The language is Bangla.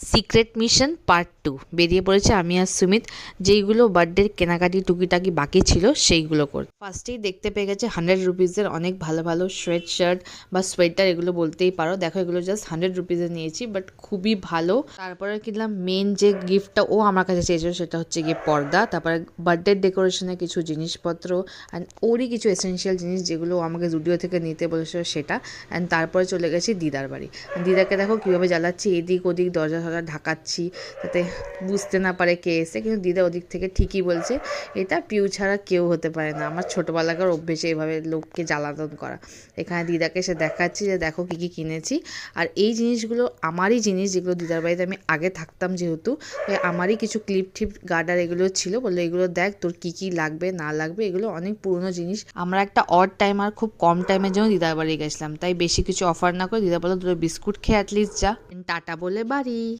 সিক্রেট মিশন পার্ট 2 বেরিয়ে পড়েছে আমি আর সুমিত, যেইগুলো বার্থডের কেনাকাটি টুকিটাকি বাকি ছিল সেইগুলো করতে। ফার্স্টেই দেখতে পেয়ে গেছে 100 রুপিসের অনেক ভালো ভালো সোয়েট শার্ট বা সোয়েটার, এগুলো বলতেই পারো। দেখো এগুলো জাস্ট 100 রুপিসে নিয়েছি, বাট খুবই ভালো। তারপরে কিনলাম মেন যে গিফটটা ও আমার কাছে চেয়েছিল, সেটা হচ্ছে গিয়ে পর্দা। তারপরে বার্থডে ডেকোরেশনের কিছু জিনিসপত্র অ্যান্ড ওরই কিছু এসেনশিয়াল জিনিস যেগুলো ও আমাকে জুডিও থেকে নিতে বলেছিল সেটা। অ্যান্ড তারপরে চলে গেছি দিদার বাড়ি। দিদাকে দেখো কীভাবে জ্বালাচ্ছি, এদিক ওদিক দরজা ঢাকাচ্ছি যাতে বুঝতে না পারে কে এসে, কিন্তু দিদা ওদিক থেকে ঠিকই বলছে এটা পিউ ছাড়া কেউ হতে পারে না। আমার ছোটোবেলাকার অভ্যেসে এভাবে লোককে জ্বালাতন করা। এখানে দিদাকে সে দেখাচ্ছি যে দেখো কী কী কিনেছি। আর এই জিনিসগুলো আমারই জিনিস, যেগুলো দিদার বাড়িতে আমি আগে থাকতাম যেহেতু, আমারই কিছু ক্লিপ টিপ গার্ডার এগুলো ছিল। বললো এগুলো দেখ তোর কী কী লাগবে না লাগবে, এগুলো অনেক পুরনো জিনিস। আমরা একটা অড টাইম আর খুব কম টাইমের জন্য দিদার বাড়ি গেছিলাম, তাই বেশি কিছু অফার না করে দিদা বললো দুটো বিস্কুট খেয়ে অ্যাটলিস্ট যা, টাটা বলে বাড়ি।